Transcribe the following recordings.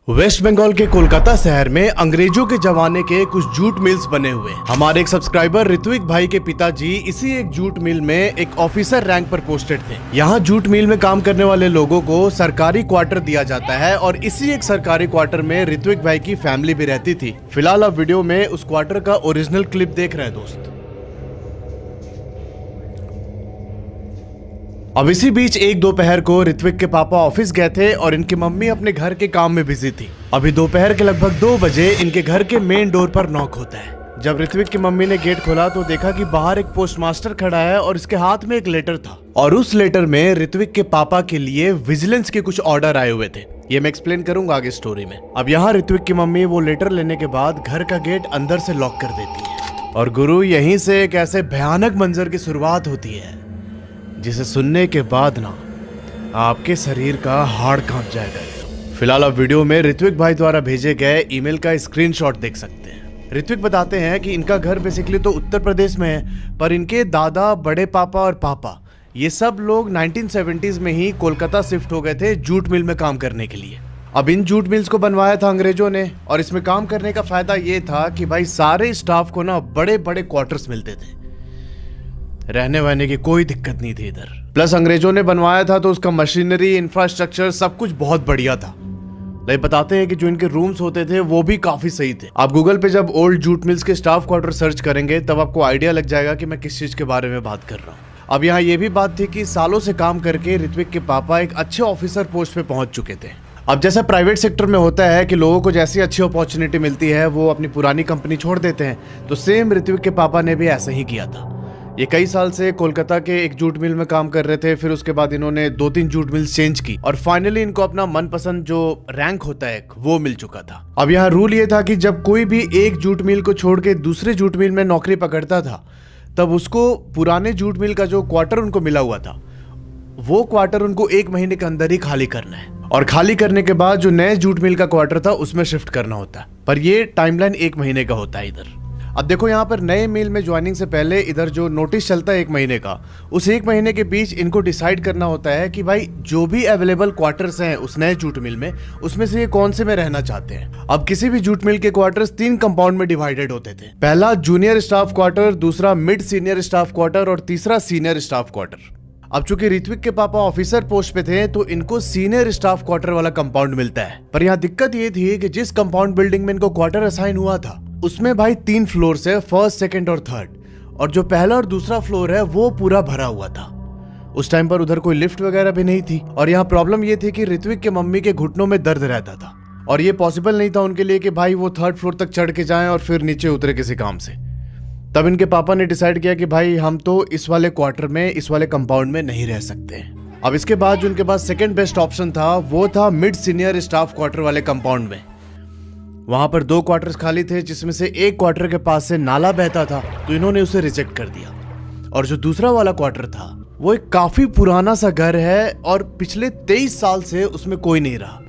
Waste Bengal के कोलकाता शहर में अंग्रेजों के जमाने के कुछ जूट मिल्स बने हुए। हमारे एक सब्सक्राइबर ऋत्विक भाई के पिताजी इसी एक जूट मिल में एक ऑफिसर रैंक पर पोस्टेड थे। यहाँ जूट मिल में काम करने वाले लोगों को सरकारी क्वार्टर दिया जाता है और इसी एक सरकारी क्वार्टर में ऋत्विक भाई की फैमिली भी रहती थी। फिलहाल आप वीडियो में उस क्वार्टर का ओरिजिनल क्लिप देख रहे हैं दोस्त। अब इसी बीच एक दोपहर को ऋत्विक के पापा ऑफिस गए थे और इनकी मम्मी अपने घर के काम में बिजी थी। अभी दोपहर के लगभग 2 बजे इनके घर के मेन डोर पर नॉक होता है। जब ऋत्विक की मम्मी ने गेट खोला तो देखा कि बाहर एक पोस्टमास्टर खड़ा है और इसके हाथ में एक लेटर था और उस लेटर में ऋत्विक के पापा के लिए विजिलेंस के कुछ ऑर्डर आए हुए थे। ये मैं एक्सप्लेन करूंगा आगे स्टोरी में। अब यहाँ ऋत्विक की मम्मी वो लेटर लेने के बाद घर का गेट अंदर से लॉक कर देती है और गुरु यहीं से एक ऐसे भयानक मंजर की शुरुआत होती है जिसे सुनने के बाद ना आपके शरीर का हाड़ कांप जाएगा। फिलहाल आप वीडियो में ऋत्विक भाई द्वारा भेजे गए ईमेल का स्क्रीनशॉट देख सकते हैं। ऋत्विक बताते हैं कि इनका घर बेसिकली तो उत्तर प्रदेश में है, पर इनके दादा, बड़े पापा और पापा ये सब लोग 1970s में ही कोलकाता शिफ्ट हो गए थे जूट मिल में काम करने के लिए। अब इन जूट मिल्स को बनवाया था अंग्रेजों ने और इसमें काम करने का फायदा ये था कि भाई सारे स्टाफ को ना बड़े बड़े क्वार्टर्स मिलते थे, रहने वहने की कोई दिक्कत नहीं थी इधर। प्लस अंग्रेजों ने बनवाया था तो उसका मशीनरी, इंफ्रास्ट्रक्चर सब कुछ बहुत बढ़िया था। लेकिन बताते हैं कि जो इनके रूम्स होते थे वो भी काफी सही थे। आप गूगल पे जब ओल्ड जूट मिल्स के स्टाफ क्वार्टर सर्च करेंगे तब आपको आइडिया लग जाएगा कि मैं किस चीज के बारे में बात कर रहा हूँ। अब यहाँ ये भी बात थी कि सालों से काम करके ऋत्विक के पापा एक अच्छे ऑफिसर पोस्ट पे पहुंच चुके थे। अब जैसा प्राइवेट सेक्टर में होता है कि लोगों को जैसी अच्छी अपॉर्चुनिटी मिलती है वो अपनी पुरानी कंपनी छोड़ देते हैं, तो सेम ऋत्विक के पापा ने भी ऐसा ही किया था। ये कई साल से कोलकाता के एक जूट मिल में काम कर रहे थे, फिर उसके बाद इन्होंने 2-3 जूट मिल्स चेंज की और फाइनली इनको अपना मनपसंद जो रैंक होता है वो मिल चुका था। अब यहाँ रूल ये था कि जब कोई भी एक जूट मिल को छोड़ के दूसरे जूट मिल में नौकरी पकड़ता था तब उसको पुराने जूट मिल का जो क्वार्टर उनको मिला हुआ था वो क्वार्टर उनको 1 महीने के अंदर ही खाली करना है और खाली करने के बाद जो नए जूट मिल का क्वार्टर था उसमें शिफ्ट करना होता है। पर ये टाइमलाइन 1 महीने का होता है इधर। अब देखो यहाँ पर नए मिल में ज्वाइनिंग से पहले इधर जो नोटिस चलता है 1 महीने का, उस 1 महीने के बीच इनको डिसाइड करना होता है कि भाई जो भी अवेलेबल क्वार्टर्स हैं उस नए जूट मिल में उसमें से ये कौन से में रहना चाहते हैं। अब किसी भी जूट मिल के क्वार्टर्स 3 कंपाउंड में डिवाइडेड होते थे। पहला जूनियर स्टाफ क्वार्टर, दूसरा मिड सीनियर स्टाफ क्वार्टर और तीसरा सीनियर स्टाफ क्वार्टर। अब चूंकि ऋत्विक के पापा ऑफिसर पोस्ट पे थे तो इनको सीनियर स्टाफ क्वार्टर वाला कंपाउंड मिलता है। पर यहाँ दिक्कत ये थी कि जिस कंपाउंड बिल्डिंग में इनको क्वार्टर असाइन हुआ था उसमें भाई 3 फ्लोर है, फर्स्ट, सेकंड और थर्ड, और जो पहला और दूसरा फ्लोर है वो पूरा भरा हुआ था। उस टाइम पर उधर कोई लिफ्ट वगैरह भी नहीं थी और यहाँ प्रॉब्लम ये थी कि ऋत्विक के मम्मी के घुटनों में दर्द रहता था और ये पॉसिबल नहीं था उनके लिए कि भाई वो 3rd फ्लोर तक चढ़ के जाएं और फिर नीचे उतरे किसी काम से। तब इनके पापा ने डिसाइड किया कि भाई हम तो इस वाले क्वार्टर में, इस वाले कंपाउंड में नहीं रह सकते। अब इसके बाद जो उनके पास सेकंड बेस्ट ऑप्शन था वो था मिड सीनियर स्टाफ क्वार्टर वाले कंपाउंड में। वहां पर 2 क्वार्टर्स खाली थे जिसमें से एक क्वार्टर के पास से नाला बहता था तो इन्होंने उसे रिजेक्ट कर दिया। और जो दूसरा वाला क्वार्टर था वो एक काफी पुराना सा घर है और पिछले 23 साल से उसमें कोई नहीं रहा,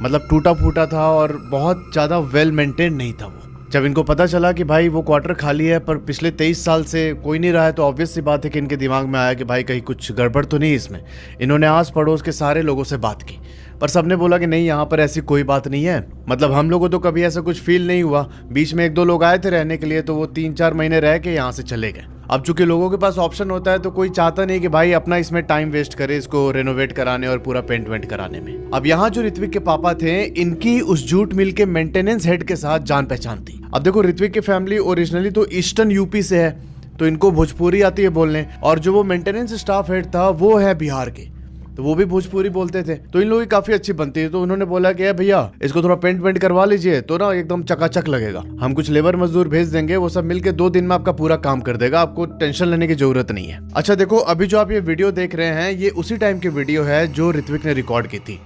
मतलब टूटा फूटा था और बहुत ज्यादा वेल मेंटेन नहीं था वो। जब इनको पता चला कि भाई वो क्वार्टर खाली है पर पिछले 23 साल से कोई नहीं रहा है तो ऑब्वियस सी बात है कि इनके दिमाग में आया कि भाई कहीं कुछ गड़बड़ तो नहीं इसमें। इन्होंने आस पड़ोस के सारे लोगों से बात की पर सबने बोला कि नहीं, यहाँ पर ऐसी कोई बात नहीं है, मतलब हम लोगों को तो कभी ऐसा कुछ फील नहीं हुआ। बीच में 1-2 लोग आए थे रहने के लिए तो वो 3-4 महीने रह के यहाँ से चले गए। अब चूंकि लोगों के पास ऑप्शन होता है तो कोई चाहता नहीं कि भाई अपना इसमें टाइम वेस्ट करे इसको रेनोवेट कराने और पूरा पेंट वेंट कराने में। अब यहाँ जो ऋत्विक के पापा थे इनकी उस जूट मिल के मेंटेनेंस हेड के साथ जान पहचान थी। अब देखो ऋत्विक की फैमिली ओरिजिनली तो ईस्टर्न यूपी से है तो इनको भोजपुरी आती है बोलने, और जो वो मेंटेनेंस स्टाफ हेड था वो है बिहार के तो वो भी भोजपुरी बोलते थे। तो इन लोगों की काफी अच्छी बनती है तो उन्होंने बोला कि भैया इसको थोड़ा पेंट वेंट करवा लीजिए तो ना एकदम चकाचक लगेगा। हम कुछ लेबर मजदूर भेज देंगे, वो सब मिलके 2 दिन में आपका पूरा काम कर देगा, आपको टेंशन लेने की जरूरत नहीं है। अच्छा देखो, अभी जो आप ये वीडियो देख रहे हैं ये उसी टाइम की वीडियो है जो ऋत्विक ने रिकॉर्ड की थी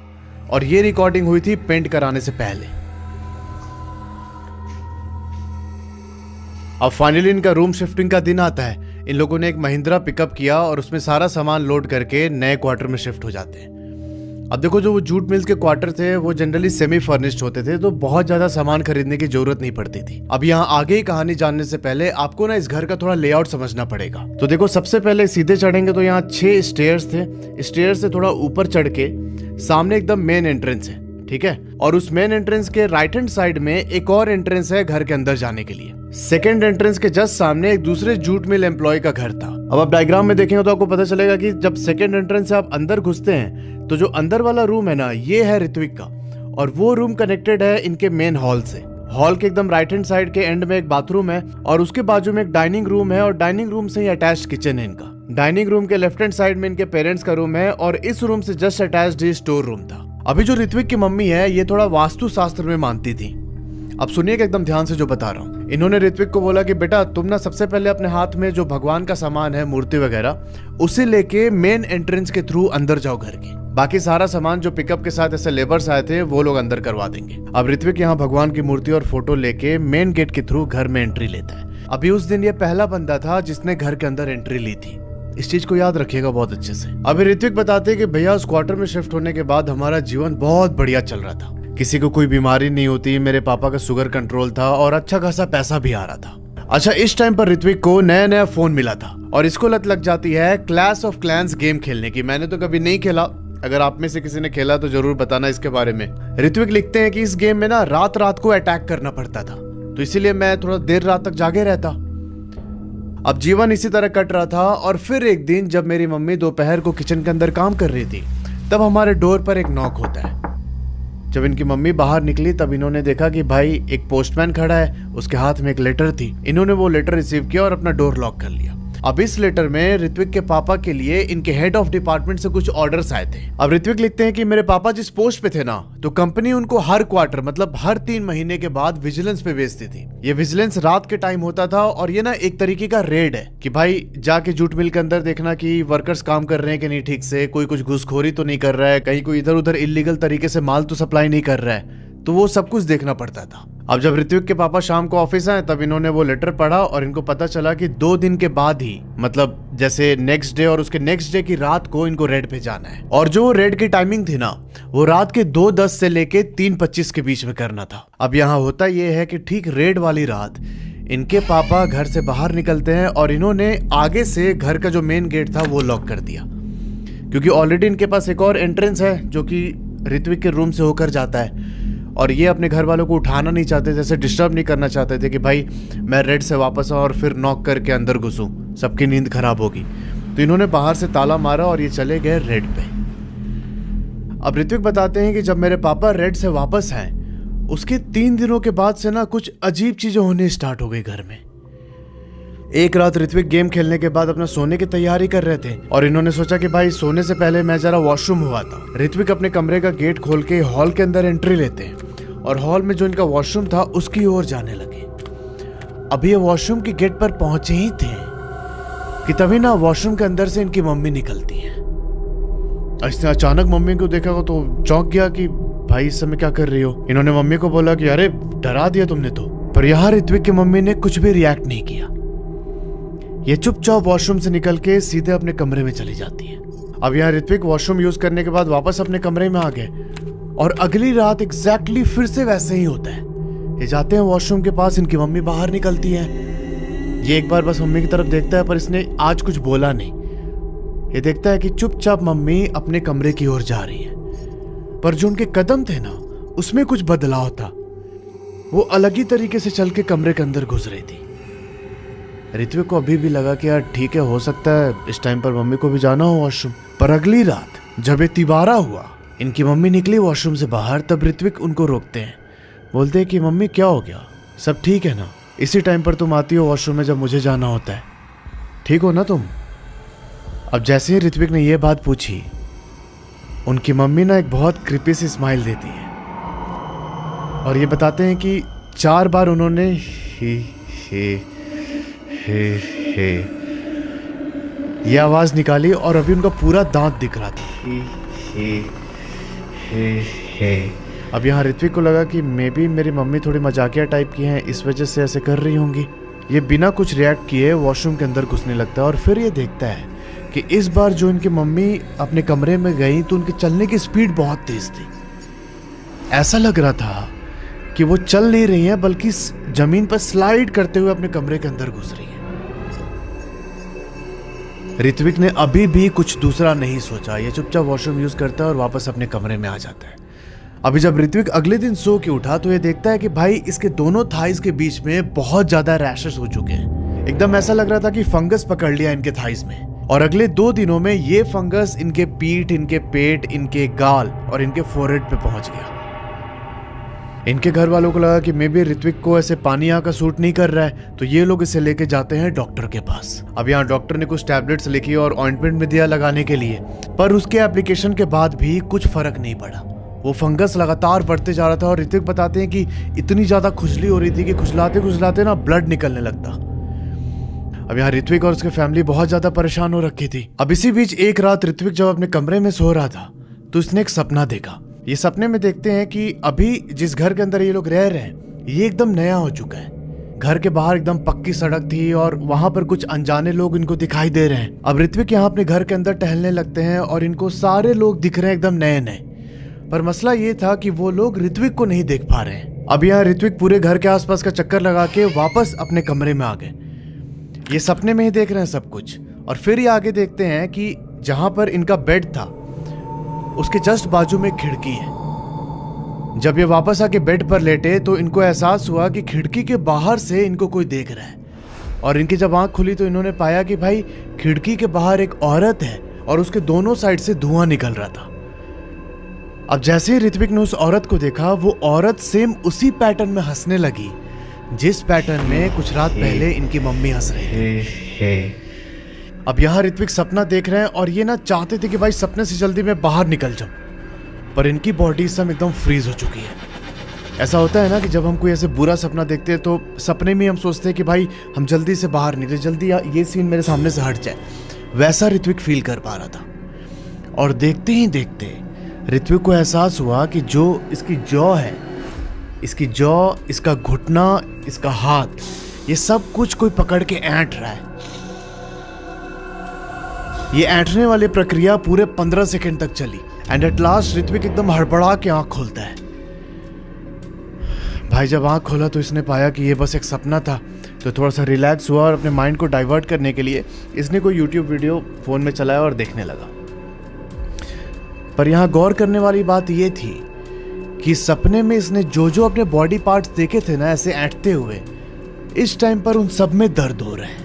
और ये रिकॉर्डिंग हुई थी पेंट कराने से पहले। अब फाइनली इनका रूम शिफ्टिंग का दिन आता है। इन लोगों ने एक महिंद्रा पिकअप किया और उसमें सारा सामान लोड करके नए क्वार्टर में शिफ्ट हो जाते हैं। अब देखो जो वो जूट मिल्स के क्वार्टर थे वो जनरली सेमी फर्निश्ड होते थे तो बहुत ज्यादा सामान खरीदने की जरूरत नहीं पड़ती थी। अब यहाँ आगे ही कहानी जानने से पहले आपको ना इस घर का थोड़ा लेआउट समझना पड़ेगा। तो देखो सबसे पहले सीधे चढ़ेंगे तो यहाँ 6 स्टेयर्स थे। स्टेयर्स से थोड़ा ऊपर चढ़ के सामने एकदम मेन एंट्रेंस है। ठीक है। और उस मेन एंट्रेंस के राइट हैंड साइड में एक और एंट्रेंस है घर के अंदर जाने के लिए। सेकेंड एंट्रेंस के जस्ट सामने एक दूसरे जूट मिल एम्प्लॉय का घर था। अब आप डायग्राम में देखेंगे तो आपको पता चलेगा कि जब सेकेंड एंट्रेंस से आप अंदर घुसते हैं तो जो अंदर वाला रूम है ना, ये है ऋत्विक का, और वो रूम कनेक्टेड है इनके मेन हॉल से। हॉल के एकदम राइट हैंड साइड के एंड में एक बाथरूम है और उसके बाजू में एक डाइनिंग रूम है, और डाइनिंग रूम से ही अटैच्ड किचन है इनका। डाइनिंग रूम के लेफ्ट हैंड साइड में इनके पेरेंट्स का रूम है और इस रूम से जस्ट अटैच्ड ही स्टोर रूम था। अभी जो ऋत्विक की मम्मी है ये थोड़ा वास्तु शास्त्र में मानती थी। अब सुनिएगा एकदम ध्यान से जो बता रहा हूँ। इन्होंने ऋत्विक को बोला कि बेटा तुम ना सबसे पहले अपने हाथ में जो भगवान का सामान है, मूर्ति वगैरह, उसे लेके मेन एंट्रेंस के थ्रू अंदर जाओ घर के। बाकी सारा सामान जो पिकअप के साथ ऐसे लेबर्स आए थे वो लोग अंदर करवा देंगे। अब ऋत्विक यहाँ भगवान की मूर्ति और फोटो लेके मेन गेट के थ्रू घर में एंट्री लेता है। अभी उस दिन ये पहला बंदा था जिसने घर के अंदर एंट्री ली थी। इस चीज को याद रखिएगा बहुत अच्छे से। अभी ऋत्विक बताते हैं कि भैया उस क्वार्टर में शिफ्ट होने के बाद हमारा जीवन बहुत बढ़िया चल रहा था। किसी को कोई बीमारी नहीं होती, मेरे पापा का शुगर कंट्रोल था और अच्छा खासा पैसा भी आ रहा था। अच्छा, इस टाइम पर ऋत्विक को नया नया फोन मिला था और इसको लत लग जाती है क्लैश ऑफ क्लैंस गेम खेलने की। मैंने तो कभी नहीं खेला, अगर आप में से किसी ने खेला तो जरूर बताना इसके बारे में। ऋत्विक लिखते हैं कि इस गेम में ना रात रात को अटैक करना पड़ता था, तो इसीलिए मैं थोड़ा देर रात तक जागे रहता। अब जीवन इसी तरह कट रहा था और फिर एक दिन जब मेरी मम्मी दोपहर को किचन के अंदर काम कर रही थी तब हमारे डोर पर एक नॉक होता है। जब इनकी मम्मी बाहर निकली तब इन्होंने देखा कि भाई एक पोस्टमैन खड़ा है, उसके हाथ में एक लेटर थी। इन्होंने वो लेटर रिसीव किया और अपना डोर लॉक कर लिया। अब इस लेटर में ऋत्विक के पापा के लिए इनके हेड ऑफ डिपार्टमेंट से कुछ ऑर्डर्स आए थे। अब ऋत्विक लिखते हैं कि मेरे पापा जिस पोस्ट पे थे ना, तो कंपनी उनको हर क्वार्टर मतलब हर 3 महीने के बाद विजिलेंस पे भेजती थी। ये विजिलेंस रात के टाइम होता था और ये ना एक तरीके का रेड है कि भाई जाके जूट मिल के अंदर देखना कि वर्कर्स काम कर रहे हैं कि नहीं ठीक से, कोई कुछ घुसखोरी तो नहीं कर रहा है, कहीं कोई इधर उधर इलीगल तरीके से माल तो सप्लाई नहीं कर रहा है, तो वो सब कुछ देखना पड़ता था। अब जब ऋत्विक के पापा शाम को ऑफिस आए तब इन्होंने वो लेटर पढ़ा और इनको पता चला कि 2 दिन के बाद ही, मतलब जैसे नेक्स्ट डे और उसके नेक्स्ट डे की रात को इनको रेड पे जाना है। और जो रेड की टाइमिंग थी ना, वो रात के 2:10 से लेके 3:25 के बीच में करना था। अब यहाँ होता ये है कि ठीक रेड वाली रात इनके पापा घर से बाहर निकलते हैं और इन्होंने आगे से घर का जो मेन गेट था वो लॉक कर दिया, क्योंकि ऑलरेडी इनके पास एक और एंट्रेंस है जो कि ऋत्विक के रूम से होकर जाता है और ये अपने घर वालों को उठाना नहीं चाहते, जैसे डिस्टर्ब नहीं करना चाहते थे कि भाई मैं रेड से वापस आऊँ और फिर नॉक करके अंदर घुसूं, सबकी नींद खराब होगी। तो इन्होंने बाहर से ताला मारा और ये चले गए रेड पे। अब ऋत्विक बताते हैं कि जब मेरे पापा रेड से वापस आए उसके 3 दिनों के बाद से ना कुछ अजीब चीजें होने स्टार्ट हो गई घर में। एक रात ऋत्विक गेम खेलने के बाद अपना सोने की तैयारी कर रहे थे और इन्होंने सोचा कि भाई सोने से पहले मैं जरा वॉशरूम हुआ था। ऋत्विक अपने कमरे का गेट खोल के हॉल के अंदर एंट्री लेते हैं और हॉल में जो इनका वॉशरूम था उसकी ओर जाने लगे। अभी ये वॉशरूम के गेट पर पहुंचे ही थे कि तभी ना वॉशरूम के अंदर से इनकी मम्मी निकलती है। इसने अचानक मम्मी को देखा तो चौंक गया कि भाई इस समय क्या कर रही हो। इन्होंने मम्मी को बोला कि अरे डरा दिया तुमने तो, पर यहाँ ऋत्विक की मम्मी ने कुछ भी रिएक्ट नहीं किया। ये चुपचाप वॉशरूम से निकल के सीधे अपने कमरे में चली जाती है। अब यहाँ ऋत्विक वॉशरूम यूज करने के बाद वापस अपने कमरे में आ गए और अगली रात एग्जैक्टली फिर से वैसे ही होता है। ये जाते हैं वॉशरूम के पास, इनकी मम्मी बाहर निकलती है। ये एक बार बस मम्मी की तरफ देखता है पर इसने आज कुछ बोला नहीं। ये देखता है कि चुपचाप मम्मी अपने कमरे की ओर जा रही है, पर जो उनके कदम थे ना उसमें कुछ बदलाव था। वो अलग ही तरीके से चल के कमरे के अंदर घुस रही थी। ऋत्विक को अभी भी लगा कि यार ठीक है, हो सकता है इस टाइम पर मम्मी को भी जाना हो वॉशरूम। पर अगली रात जब ये तिबारा हुआ, इनकी मम्मी निकली वॉशरूम से बाहर, तब ऋत्विक उनको रोकते हैं। बोलते हैं कि मम्मी क्या हो गया, सब ठीक है ना? इसी टाइम पर तुम आती हो वॉशरूम में जब मुझे जाना होता है, ठीक हो ना तुम? अब जैसे ही ऋत्विक ने यह बात पूछी, उनकी मम्मी ना एक बहुत क्रिपी सी स्माइल देती है और ये बताते हैं कि 4 बार उन्होंने हे ये आवाज निकाली और अभी उनका पूरा दांत दिख रहा था। हे। अब यहाँ ऋत्विक को लगा कि मे बी मेरी मम्मी थोड़ी मजाकिया टाइप की हैं, इस वजह से ऐसे कर रही होंगी। ये बिना कुछ रिएक्ट किए वॉशरूम के अंदर घुसने लगता है और फिर ये देखता है कि इस बार जो इनकी मम्मी अपने कमरे में गई तो उनके चलने की स्पीड बहुत तेज थी। ऐसा लग रहा था कि वो चल नहीं रही हैं बल्कि जमीन पर स्लाइड करते हुए अपने कमरे के अंदर घुस रही हैं। ऋत्विक ने अभी भी कुछ दूसरा नहीं सोचा। ये चुपचाप वॉशरूम यूज करता है और वापस अपने कमरे में आ जाता है। अभी जब ऋत्विक अगले दिन सो के उठा तो ये देखता है कि भाई इसके दोनों थाइस के बीच में बहुत ज्यादा रैशेस हो चुके हैं। एकदम ऐसा लग रहा था कि फंगस पकड़ लिया इनके थाइस में। और अगले 2 दिनों में ये फंगस इनके पीठ, इनके पेट, इनके गाल और इनके फोरहेड पे पहुंच गया। इनके घर वालों को लगा कि मे बी ऋत्विक को ऐसे पानी यहाँ का सूट नहीं कर रहा है, तो ये लोग इसे लेके जाते हैं डॉक्टर के पास। अब यहाँ डॉक्टर ने कुछ टैबलेट्स लिखी और ऑइंटमेंट में दिया लगाने के लिए, पर उसके एप्लीकेशन के बाद भी कुछ फर्क नहीं पड़ा। वो फंगस लगातार बढ़ते जा रहा था और ऋत्विक बताते हैं कि इतनी ज्यादा खुजली हो रही थी कि खुजलाते खुजलाते ना ब्लड निकलने लगता। अब यहाँ ऋत्विक और उसके फैमिली बहुत ज्यादा परेशान हो रखी थी। अब इसी बीच एक रात ऋत्विक जब अपने कमरे में सो रहा था तो उसने एक सपना देखा। ये सपने में देखते हैं कि अभी जिस घर के अंदर ये लोग रह रहे हैं ये एकदम नया हो चुका है। घर के बाहर एकदम पक्की सड़क थी और वहां पर कुछ अनजाने लोग इनको दिखाई दे रहे हैं। अब ऋत्विक यहाँ अपने घर के अंदर टहलने लगते हैं और इनको सारे लोग दिख रहे हैं एकदम नए नए, पर मसला ये था कि वो लोग ऋत्विक को नहीं देख पा रहे हैं। अब यहाँ ऋत्विक पूरे घर के आसपास का चक्कर लगा के वापस अपने कमरे में आ गए। ये सपने में ही देख रहे हैं सब कुछ। और फिर ये आगे देखते हैं कि जहां पर इनका बेड था उसके जस्ट बाजू में खिड़की है। जब ये वापस आके बेड पर लेटे तो इनको एहसास हुआ कि खिड़की के बाहर से इनको कोई देख रहा है। और इनकी जब आंख खुली तो इन्होंने पाया कि भाई खिड़की के बाहर एक औरत है और उसके दोनों साइड से धुआं निकल रहा था। अब जैसे ही ऋत्विक ने उस औरत को देखा, वो औरत सेम उसी पैटर्न में हंसने लगी जिस पैटर्न में कुछ रात पहले इनकी मम्मी हंस रही थी। अब यहाँ ऋत्विक सपना देख रहे हैं और ये ना चाहते थे कि भाई सपने से जल्दी मैं बाहर निकल जाऊं, पर इनकी बॉडी सब एकदम फ्रीज हो चुकी है। ऐसा होता है ना कि जब हम कोई ऐसे बुरा सपना देखते हैं तो सपने में हम सोचते हैं कि भाई हम जल्दी से बाहर निकले, जल्दी ये सीन मेरे सामने से हट जाए। वैसा ऋत्विक फील कर पा रहा था। और देखते ही देखते ऋत्विक को एहसास हुआ कि जो इसकी जॉ है, इसकी जॉ, इसका घुटना, इसका हाथ, ये सब कुछ कोई पकड़ के ऐंठ रहा है। ये ऐंठने वाली प्रक्रिया पूरे 15 सेकंड तक चली एंड एट लास्ट ऋत्विक एकदम हड़बड़ा के आंख खोलता है। भाई जब आंख खोला तो इसने पाया कि ये बस एक सपना था, तो थोड़ा सा रिलैक्स हुआ और अपने माइंड को डाइवर्ट करने के लिए इसने कोई यूट्यूब वीडियो फोन में चलाया और देखने लगा। पर यहाँ गौर करने वाली बात ये थी कि सपने में इसने जो जो अपने बॉडी पार्ट्स देखे थे ना ऐसे ऐंठते हुए, इस टाइम पर उन सब में दर्द हो रहे हैं।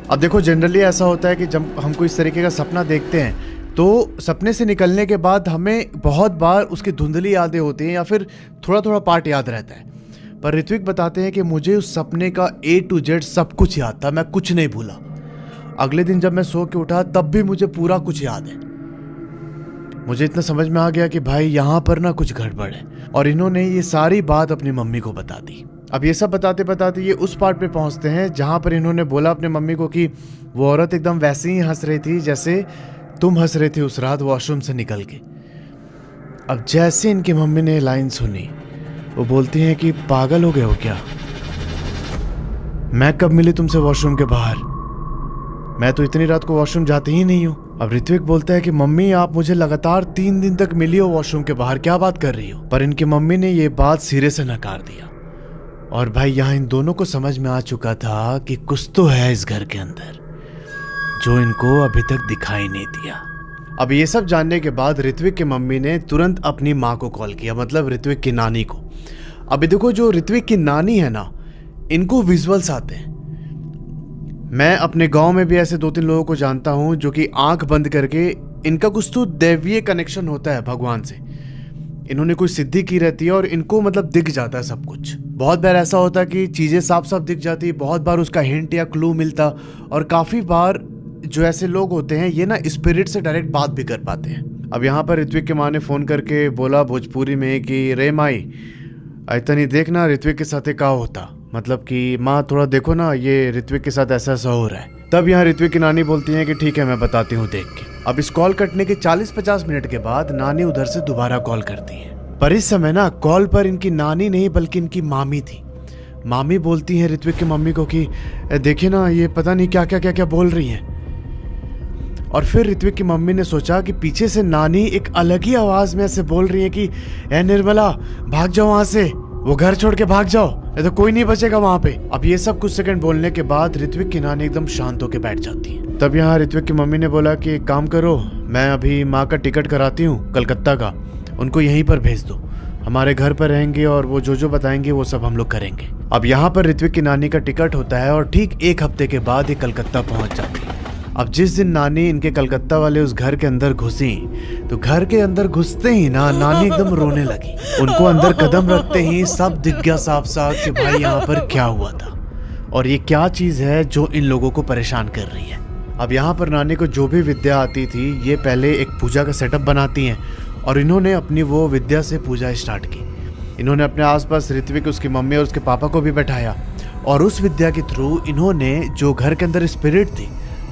अब देखो जनरली ऐसा होता है कि जब हम कोई इस तरीके का सपना देखते हैं तो सपने से निकलने के बाद हमें बहुत बार उसकी धुंधली यादें होती हैं या फिर थोड़ा थोड़ा पार्ट याद रहता है। पर ऋत्विक बताते हैं कि मुझे उस सपने का A to Z सब कुछ याद था, मैं कुछ नहीं भूला। अगले दिन जब मैं सो के उठा तब भी मुझे पूरा कुछ याद है। मुझे इतना समझ में आ गया कि भाई यहाँ पर ना कुछ गड़बड़ है। और इन्होंने ये सारी बात अपनी मम्मी को बता दी। अब ये सब बताते बताते ये उस पार्ट पे पहुंचते हैं जहां पर इन्होंने बोला अपने मम्मी को कि वो औरत एकदम वैसे ही हंस रही थी जैसे तुम हंस रहे थे उस रात वॉशरूम से निकल के। अब जैसे इनकी मम्मी ने लाइन सुनी वो बोलती हैं कि पागल हो गए हो क्या, मैं कब मिली तुमसे वॉशरूम के बाहर, मैं तो इतनी रात को वॉशरूम जाती ही नहीं हूँ। अब ऋत्विक बोलता है कि मम्मी आप मुझे लगातार 3 दिन तक मिली हो वॉशरूम के बाहर, क्या बात कर रही हो। पर इनकी मम्मी ने ये बात सिरे से नकार दिया। और भाई यहाँ इन दोनों को समझ में आ चुका था कि कुछ तो है इस घर के अंदर जो इनको अभी तक दिखाई नहीं दिया। अब ये सब जानने के बाद ऋत्विक की मम्मी ने तुरंत अपनी माँ को कॉल किया, मतलब ऋत्विक की नानी को। अभी देखो जो ऋत्विक की नानी है ना, इनको विजुअल्स आते हैं। मैं अपने गांव में भी ऐसे 2-3 लोगों को जानता हूं जो कि आंख बंद करके इनका कुछ तो दैवीय कनेक्शन होता है भगवान से। इन्होंने कोई सिद्धि की रहती है और इनको मतलब दिख जाता है सब कुछ। बहुत बार ऐसा होता है कि चीजें साफ साफ दिख जाती, बहुत बार उसका हिंट या क्लू मिलता, और काफी बार जो ऐसे लोग होते हैं ये ना स्पिरिट से डायरेक्ट बात भी कर पाते हैं। अब यहाँ पर ऋत्विक की माँ ने फोन करके बोला भोजपुरी में कि रे माई इतनी देखना ऋत्विक के साथ क्या होता, मतलब कि माँ थोड़ा देखो ना ये ऋत्विक के साथ ऐसा ऐसा हो रहा है। तब यहाँ ऋत्विक की नानी बोलती है कि ठीक है मैं बताती हूँ देख के। अब इस कॉल कटने के 40-50 मिनट के बाद नानी उधर से दोबारा कॉल करती है। पर इस समय ना कॉल पर इनकी नानी नहीं बल्कि इनकी मामी थी। मामी बोलती है ऋत्विक की मम्मी को कि देखिए ना ये पता नहीं क्या क्या क्या क्या बोल रही हैं। और फिर ऋत्विक की मम्मी ने सोचा कि पीछे से नानी एक अलग ही आवाज में ऐसे बोल रही है कि ए निर्मला भाग जाओ वहां से, वो घर छोड़ के भाग जाओ, ये तो कोई नहीं बचेगा वहां पे। अब ये सब कुछ सेकंड बोलने के बाद ऋत्विक की नानी एकदम शांत होकर बैठ जाती है। तब यहाँ ऋत्विक की मम्मी ने बोला कि एक काम करो, मैं अभी माँ का टिकट कराती हूँ कलकत्ता का, उनको यहीं पर भेज दो, हमारे घर पर रहेंगे और वो जो बताएंगे वो सब हम लोग करेंगे। अब यहाँ पर ऋत्विक की नानी का टिकट होता है और ठीक 1 हफ्ते के बाद ये कलकत्ता पहुंच जाती है। अब जिस दिन नानी इनके कलकत्ता वाले उस घर के अंदर घुसी तो घर के अंदर घुसते ही नानी एकदम रोने लगी। उनको अंदर कदम रखते ही सब दिख गया साफ साफ कि भाई यहाँ पर क्या हुआ था और ये क्या चीज है जो इन लोगों को परेशान कर रही है। अब यहाँ पर नानी को जो भी विद्या आती थी ये पहले एक पूजा का सेटअप बनाती हैं और इन्होंने अपनी वो विद्या से पूजा स्टार्ट की। इन्होंने अपने आसपास ऋत्विक, उसकी मम्मी और उसके पापा को भी बैठाया और उस विद्या के थ्रू इन्होंने जो घर के अंदर स्पिरिट थी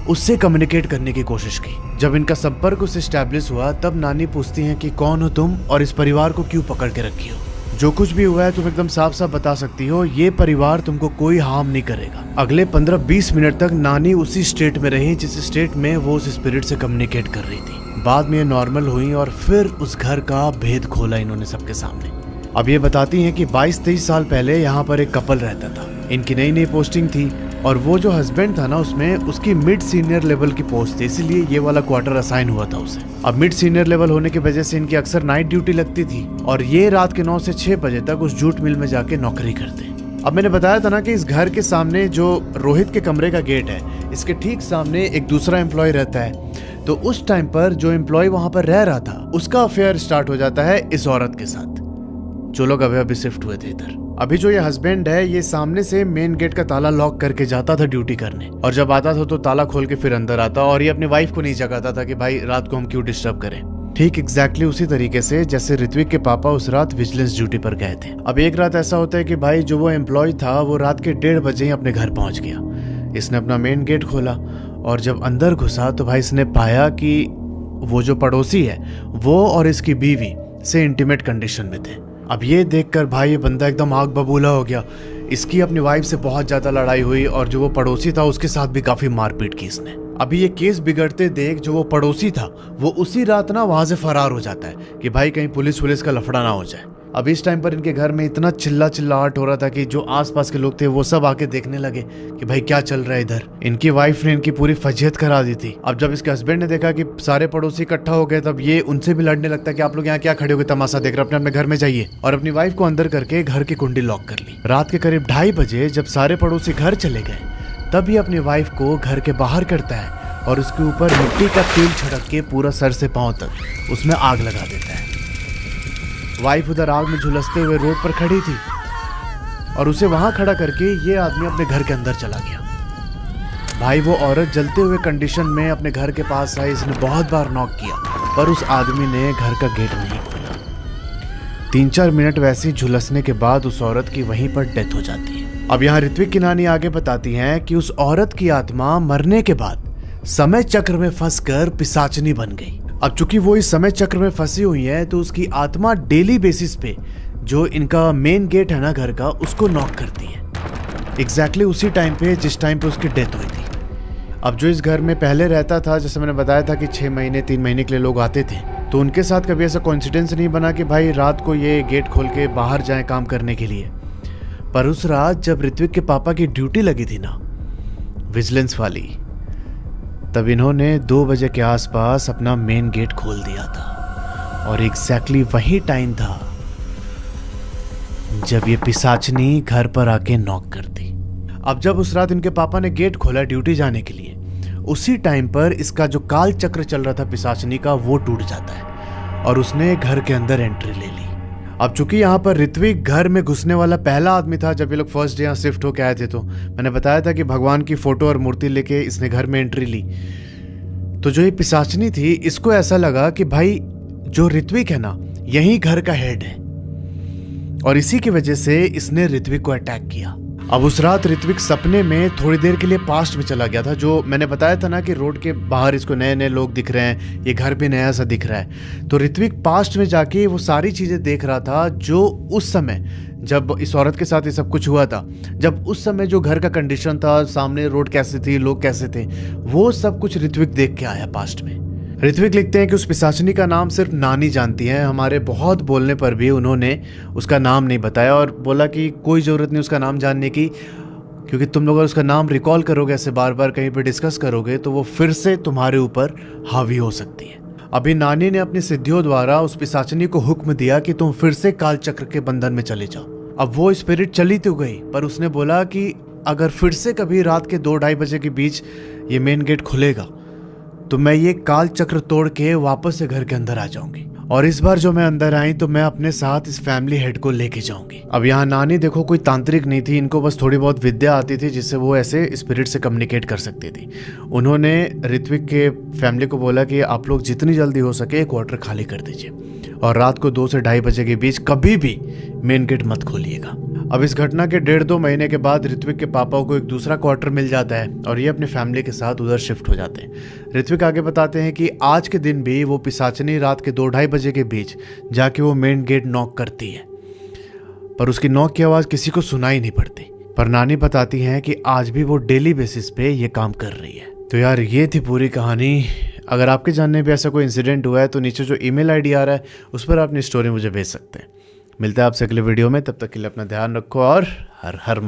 उससे कम्युनिकेट करने की कोशिश की। जब इनका संपर्क उससे एस्टैब्लिश हुआ तब नानी पूछती हैं कि कौन हो तुम और इस परिवार को क्यों पकड़ के रखी हो। जो कुछ भी हुआ है तुम एकदम साफ साफ बता सकती हो, ये परिवार तुमको कोई हार्म नहीं करेगा। अगले 15-20 मिनट तक नानी उसी स्टेट में रही जिस स्टेट में वो उस स्पिरिट से कम्युनिकेट कर रही थी। बाद में ये नॉर्मल हुई और फिर उस घर का भेद खोला इन्होंने सबके सामने। अब ये बताती हैं कि 22-23 साल पहले यहाँ पर एक कपल रहता था। इनकी नई नई पोस्टिंग थी और वो जो हस्बैंड था ना उसमें उसकी मिड सीनियर लेवल की पोस्ट थी, इसलिए ये वाला क्वार्टर असाइन हुआ था उसे। अब मिड सीनियर लेवल होने की वजह से इनकी अक्सर नाइट ड्यूटी लगती थी और ये रात के 9 से 6 बजे तक उस जूट मिल में जाके नौकरी करते। अब मैंने बताया था ना कि इस घर के सामने जो रोहित के कमरे का गेट है, इसके ठीक सामने एक दूसरा एम्प्लॉय रहता है। तो उस टाइम पर जो एम्प्लॉय वहां पर रह रहा था उसका अफेयर स्टार्ट हो जाता है इस औरत के साथ, जो लोग अभी शिफ्ट हुए थे इधर। अभी जो ये हस्बैंड है ये सामने से मेन गेट का ताला लॉक करके जाता था ड्यूटी करने और जब आता था तो ताला खोल के फिर अंदर आता और ये अपनी वाइफ को नहीं जगाता था कि भाई रात को हम क्यों डिस्टर्ब करें। ठीक एग्जैक्टली उसी तरीके से जैसे ऋत्विक के पापा उस रात विजिलेंस ड्यूटी पर गए थे। अब एक रात ऐसा होता है कि भाई जो वो एम्प्लॉय था वो रात के 1:30 बजे ही अपने घर पहुंच गया। इसने अपना मेन गेट खोला और जब अंदर घुसा तो भाई इसने पाया कि वो जो पड़ोसी है वो और इसकी बीवी से इंटीमेट कंडीशन में थे। अब ये देखकर भाई ये बंदा एकदम आग बबूला हो गया। इसकी अपनी वाइफ से बहुत ज्यादा लड़ाई हुई और जो वो पड़ोसी था उसके साथ भी काफी मारपीट की इसने। अभी ये केस बिगड़ते देख जो वो पड़ोसी था वो उसी रात ना वहां से फरार हो जाता है कि भाई कहीं पुलिस का लफड़ा ना हो जाए। अब इस टाइम पर इनके घर में इतना चिल्लाहट हो रहा था कि जो आसपास के लोग थे वो सब आके देखने लगे कि भाई क्या चल रहा है इधर। इनकी वाइफ ने इनकी पूरी फजीहत करा दी थी। अब जब इसके हस्बैंड ने देखा कि सारे पड़ोसी इकट्ठा हो गए तब ये उनसे भी लड़ने लगता है कि आप लोग यहाँ क्या खड़े हो गए तमाशा देख रहे, अपने अपने घर में जाइए। और अपनी वाइफ को अंदर करके घर की कुंडी लॉक कर ली। रात के करीब 2:30 बजे जब सारे पड़ोसी घर चले गए तब ये अपनी वाइफ को घर के बाहर करता है और उसके ऊपर मिट्टी का तेल छिड़क के पूरा सर से पांव तक उसमें आग लगा देता है। वाइफ उधर आग में झुलसते हुए रोड पर खड़ी थी और उसे वहां खड़ा करके ये आदमी अपने घर के अंदर चला गया। भाई वो औरत जलते हुए कंडीशन में अपने घर के पास आई। इसने बहुत बार नॉक किया पर उस आदमी ने घर का गेट नहीं खोला। 3-4 मिनट वैसे ही झुलसने के बाद उस औरत की वहीं पर डेथ हो जाती है। अब यहाँ ऋत्विक की नानी आगे बताती हैं कि उस औरत की आत्मा मरने के बाद समय चक्र में फंसकर पिशाचनी बन गई। अब चूंकि वो इस समय चक्र में फंसी हुई है तो उसकी आत्मा डेली बेसिस पे जो इनका मेन गेट है ना घर का उसको नॉक करती है एग्जैक्टली उसी टाइम पे जिस टाइम पे उसकी डेथ हुई थी। अब जो इस घर में पहले रहता था, जैसे मैंने बताया था कि 6 महीने 3 महीने के लिए लोग आते थे, तो उनके साथ कभी ऐसा कोइंसिडेंस नहीं बना कि भाई रात को ये गेट खोल के बाहर जाए काम करने के लिए। पर उस रात जब ऋत्विक के पापा की ड्यूटी लगी थी ना विजिलेंस वाली, तब इन्होंने 2 बजे के आसपास अपना मेन गेट खोल दिया था और एग्जैक्टली वही टाइम था जब ये पिशाचनी घर पर आके नॉक करती। अब जब उस रात इनके पापा ने गेट खोला ड्यूटी जाने के लिए, उसी टाइम पर इसका जो काल चक्र चल रहा था पिशाचनी का वो टूट जाता है और उसने घर के अंदर एंट्री ले ली। अब चूंकि यहाँ पर ऋत्विक घर में घुसने वाला पहला आदमी था जब ये लोग फर्स्ट डे यहाँ शिफ्ट होके आए थे, तो मैंने बताया था कि भगवान की फोटो और मूर्ति लेके इसने घर में एंट्री ली। तो जो ये पिशाचनी थी इसको ऐसा लगा कि भाई जो ऋत्विक है ना यही घर का हेड है और इसी की वजह से इसने ऋत्विक को अटैक किया। अब उस रात ऋत्विक सपने में थोड़ी देर के लिए पास्ट में चला गया था। जो मैंने बताया था ना कि रोड के बाहर इसको नए नए लोग दिख रहे हैं, ये घर भी नया सा दिख रहा है, तो ऋत्विक पास्ट में जाके वो सारी चीजें देख रहा था जो उस समय जब इस औरत के साथ ये सब कुछ हुआ था, जब उस समय जो घर का कंडीशन था, सामने रोड कैसे थी, लोग कैसे थे, वो सब कुछ ऋत्विक देख के आया पास्ट में। ऋत्विक लिखते हैं कि उस पिशाचनी का नाम सिर्फ नानी जानती है। हमारे बहुत बोलने पर भी उन्होंने उसका नाम नहीं बताया और बोला कि कोई ज़रूरत नहीं उसका नाम जानने की, क्योंकि तुम लोग अगर उसका नाम रिकॉल करोगे, ऐसे बार बार कहीं पे डिस्कस करोगे, तो वो फिर से तुम्हारे ऊपर हावी हो सकती है। अभी नानी ने अपनी सिद्धियों द्वारा उस पिशाचनी को हुक्म दिया कि तुम फिर से काल चक्र के बंधन में चले जाओ। अब वो स्पिरिट चली तो गई, पर उसने बोला कि अगर फिर से कभी रात के 2-2:30 बजे के बीच ये मेन गेट खुलेगा तो मैं ये काल चक्र तोड़ के वापस से घर के अंदर आ जाऊंगी, और इस बार जो मैं अंदर आई तो मैं अपने साथ इस फैमिली हेड को लेके जाऊंगी। अब यहाँ नानी देखो कोई तांत्रिक नहीं थी, इनको बस थोड़ी बहुत विद्या आती थी जिससे वो ऐसे स्पिरिट से कम्युनिकेट कर सकती थी। उन्होंने ऋत्विक के फैमिली को बोला कि आप लोग जितनी जल्दी हो सके क्वार्टर खाली कर दीजिए और रात को 2 से 2:30 बजे के बीच कभी भी मेन गेट मत खोलिएगा। अब इस घटना के 1.5-2 महीने के बाद ऋत्विक के पापा को एक दूसरा क्वार्टर मिल जाता है और ये अपने फैमिली के साथ उधर शिफ्ट हो जाते हैं। ऋत्विक आगे बताते हैं कि आज के दिन भी वो पिशाचनी रात के 2-2:30 बजे के बीच जाके वो मेन गेट नॉक करती है, पर उसकी नॉक की आवाज़ किसी को सुनाई नहीं पड़ती। पर नानी बताती हैं कि आज भी वो डेली बेसिस पे ये काम कर रही है। तो यार ये थी पूरी कहानी। अगर आपके जानने पे ऐसा कोई इंसिडेंट हुआ है तो नीचे जो ईमेल आईडी आ रहा है उस पर अपनी स्टोरी मुझे भेज सकते हैं। मिलता है आपसे अगले वीडियो में, तब तक के लिए अपना ध्यान रखो और हर हर